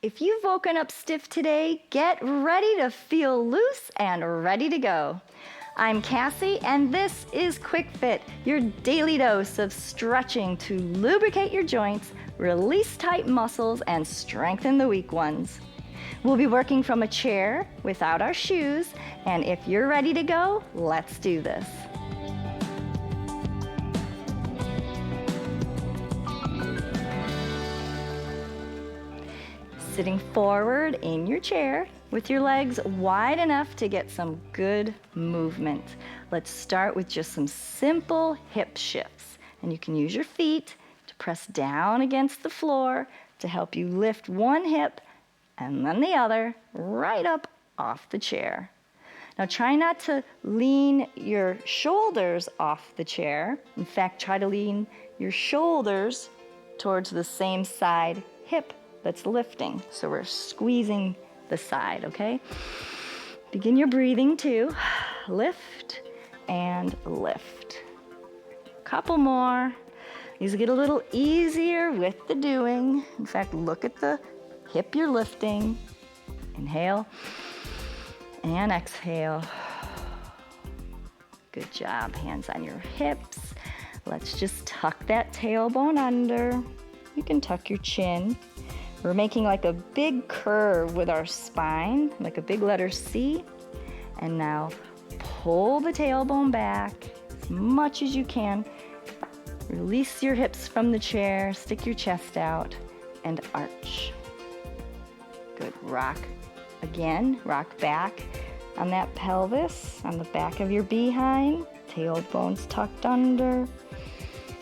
If you've woken up stiff today, get ready to feel loose and ready to go. I'm Cassie, and this is Quick Fit, your daily dose of stretching to lubricate your joints, release tight muscles, and strengthen the weak ones. We'll be working from a chair without our shoes, and if you're ready to go, let's do this. Sitting forward in your chair with your legs wide enough to get some good movement. Let's start with just some simple hip shifts. And you can use your feet to press down against the floor to help you lift one hip and then the other right up off the chair. Now try not to lean your shoulders off the chair. In fact, try to lean your shoulders towards the same side hip that's lifting. So we're squeezing the side, okay? Begin your breathing too. Lift and lift. Couple more. These get a little easier with the doing. In fact, look at the hip you're lifting. Inhale and exhale. Good job. Hands on your hips. Let's just tuck that tailbone under. You can tuck your chin. We're making like a big curve with our spine, like a big letter C. And now pull the tailbone back as much as you can. Release your hips from the chair, stick your chest out, and arch. Good. Rock again, rock back on that pelvis, on the back of your behind. Tailbone's tucked under.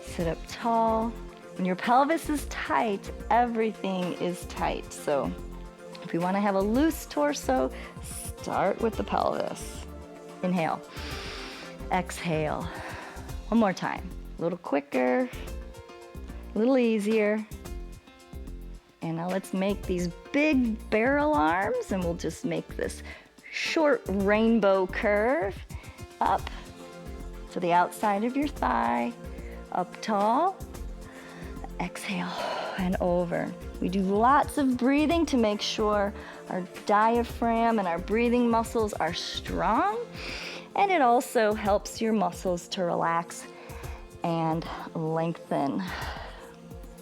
Sit up tall. When your pelvis is tight, everything is tight. So if you want to have a loose torso, start with the pelvis. Inhale. Exhale. One more time. A little quicker, a little easier. And now let's make these big barrel arms, and we'll just make this short rainbow curve up to the outside of your thigh, up tall. Exhale and over. We do lots of breathing to make sure our diaphragm and our breathing muscles are strong, and it also helps your muscles to relax and lengthen.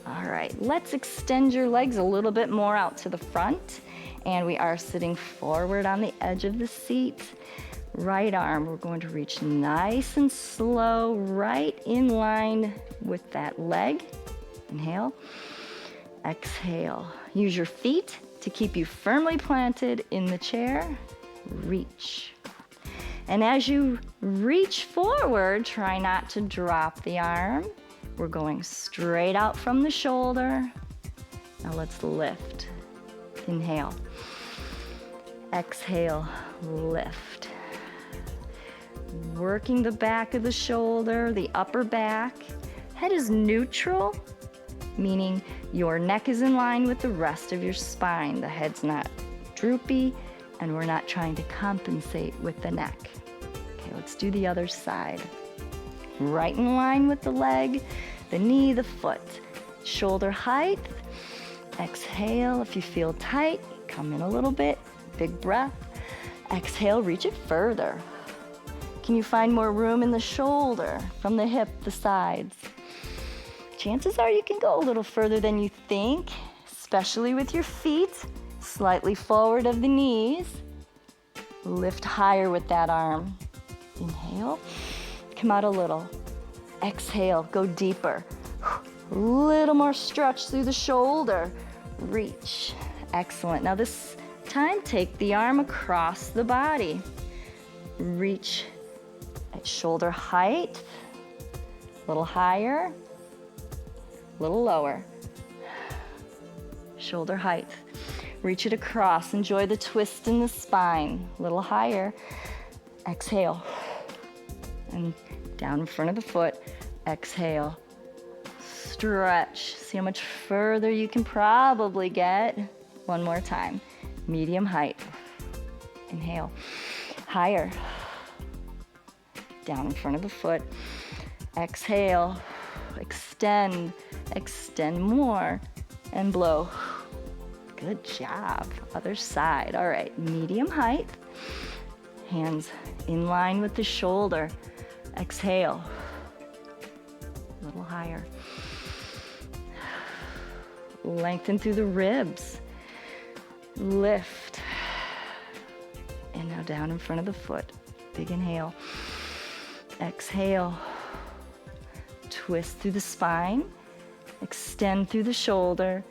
All right, let's extend your legs a little bit more out to the front, and we are sitting forward on the edge of the seat. Right arm, we're going to reach nice and slow right in line with that leg. Inhale, exhale. Use your feet to keep you firmly planted in the chair. Reach. And as you reach forward, try not to drop the arm. We're going straight out from the shoulder. Now let's lift. Inhale. Exhale, lift. Working the back of the shoulder, the upper back. Head is neutral, meaning your neck is in line with the rest of your spine. The head's not droopy, and we're not trying to compensate with the neck. Okay, let's do the other side. Right in line with the leg, the knee, the foot. Shoulder height. Exhale. If you feel tight, come in a little bit. Big breath. Exhale, reach it further. Can you find more room in the shoulder, from the hip, the sides? Chances are you can go a little further than you think, especially with your feet slightly forward of the knees. Lift higher with that arm. Inhale, come out a little. Exhale, go deeper. A little more stretch through the shoulder. Reach. Excellent. Now this time, take the arm across the body. Reach at shoulder height, a little higher. Little lower. Shoulder height. Reach it across. Enjoy the twist in the spine. A little higher. Exhale. And down in front of the foot. Exhale. Stretch. See how much further you can probably get. One more time. Medium height. Inhale. Higher. Down in front of the foot. Exhale. Extend more, and blow. Good job. Other side. All right, medium height. Hands in line with the shoulder. Exhale. A little higher. Lengthen through the ribs. Lift. And now down in front of the foot. Big inhale. Exhale. Twist through the spine. Extend through the shoulder.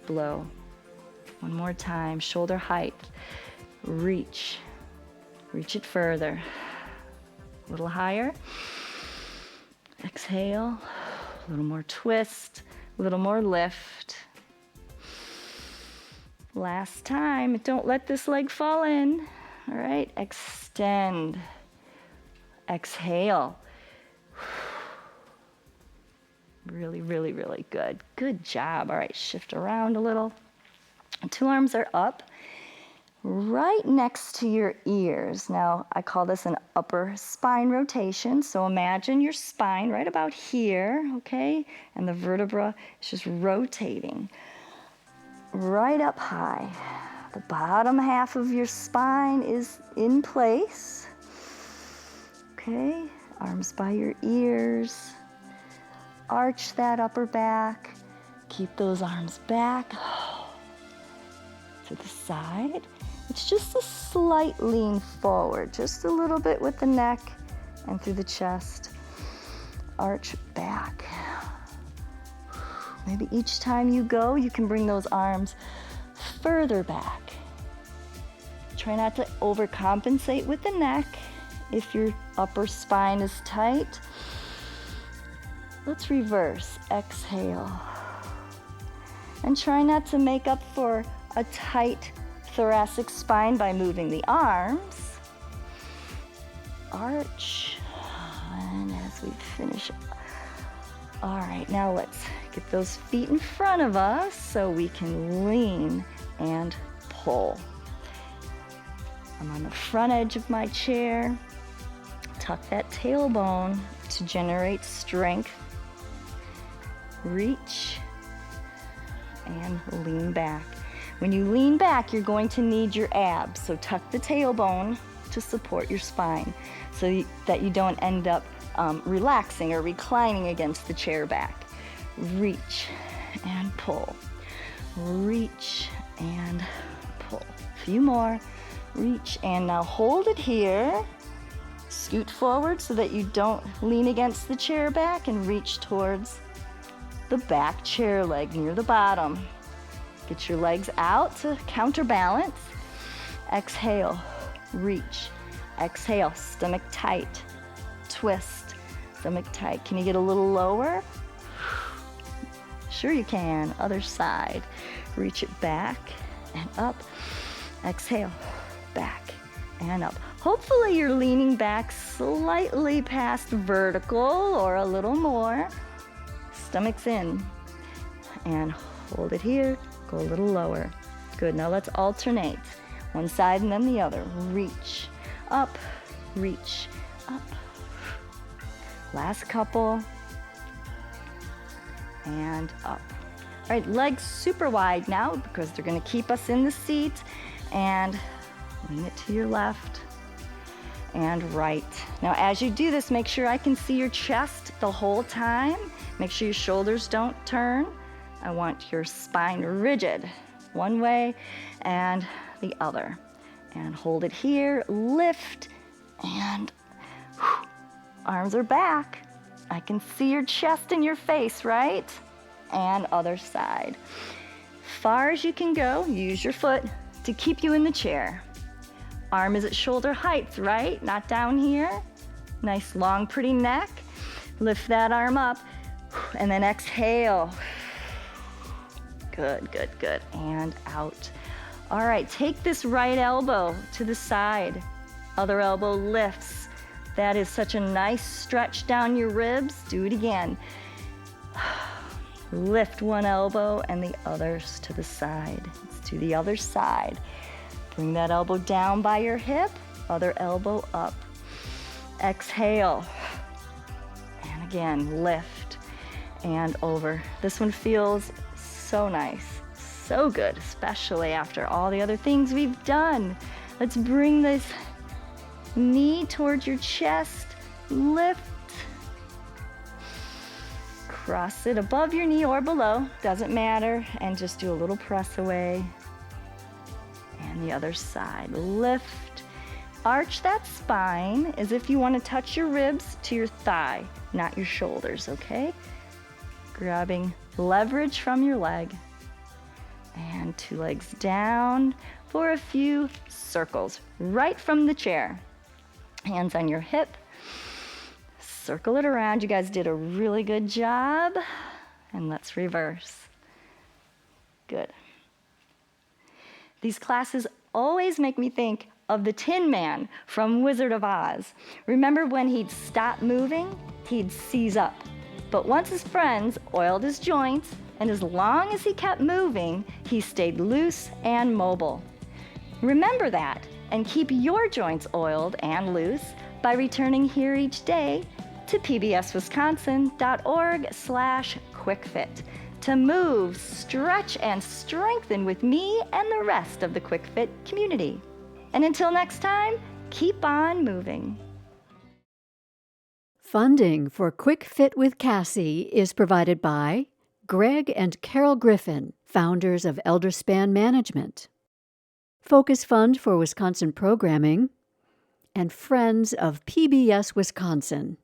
Blow. One more time. Shoulder height. Reach. Reach it further. A little higher. Exhale. A little more twist. A little more lift. Last time. Don't let this leg fall in. All right. Extend. Exhale. Really, really, really good. Good job. All right, shift around a little. Two arms are up, right next to your ears. Now, I call this an upper spine rotation. So imagine your spine right about here, okay? And the vertebra is just rotating right up high. The bottom half of your spine is in place. Okay, arms by your ears. Arch that upper back. Keep those arms back to the side. It's just a slight lean forward, just a little bit with the neck and through the chest. Arch back. Maybe each time you go, you can bring those arms further back. Try not to overcompensate with the neck if your upper spine is tight. Let's reverse. Exhale. And try not to make up for a tight thoracic spine by moving the arms. Arch. And as we finish. All right, now let's get those feet in front of us so we can lean and pull. I'm on the front edge of my chair. Tuck that tailbone to generate strength. Reach and lean back. When you lean back, you're going to need your abs. So tuck the tailbone to support your spine so that you don't end up relaxing or reclining against the chair back. Reach and pull. Reach and pull. A few more. Reach and now hold it here. Scoot forward so that you don't lean against the chair back and reach towards the back chair leg near the bottom. Get your legs out to counterbalance. Exhale, reach. Exhale, stomach tight. Twist, stomach tight. Can you get a little lower? Sure you can. Other side. Reach it back and up. Exhale, back and up. Hopefully you're leaning back slightly past vertical or a little more. Stomach's in. And hold it here. Go a little lower. Good. Now let's alternate. One side and then the other. Reach up, reach up. Last couple. And up. All right, legs super wide now because they're going to keep us in the seat. And lean it to your left and right. Now as you do this, make sure I can see your chest the whole time. Make sure your shoulders don't turn. I want your spine rigid, one way and the other. And hold it here, lift, and whew, arms are back. I can see your chest and your face, right? And other side. Far as you can go, use your foot to keep you in the chair. Arm is at shoulder height, right? Not down here. Nice long, pretty neck. Lift that arm up, and then exhale. Good, good, good. And out. All right, take this right elbow to the side. Other elbow lifts. That is such a nice stretch down your ribs. Do it again. Lift one elbow and the others to the side. Let's do the other side. Bring that elbow down by your hip. Other elbow up. Exhale. And again, lift and over. This one feels so nice, so good, especially after all the other things we've done. Let's bring this knee towards your chest, lift, cross it above your knee or below, doesn't matter, and just do a little press away. And the other side, lift, arch that spine as if you want to touch your ribs to your thigh, not your shoulders, okay? Grabbing leverage from your leg. And 2 legs down for a few circles, right from the chair. Hands on your hip. Circle it around. You guys did a really good job. And let's reverse. Good. These classes always make me think of the Tin Man from Wizard of Oz. Remember when he'd stop moving, he'd seize up. But once his friends oiled his joints, and as long as he kept moving, he stayed loose and mobile. Remember that, and keep your joints oiled and loose by returning here each day to pbswisconsin.org/QuickFit to move, stretch, and strengthen with me and the rest of the QuickFit community. And until next time, keep on moving. Funding for QuickFit with Cassie is provided by Greg and Carol Griffin, founders of Elderspan Management, Focus Fund for Wisconsin Programming, and Friends of PBS Wisconsin.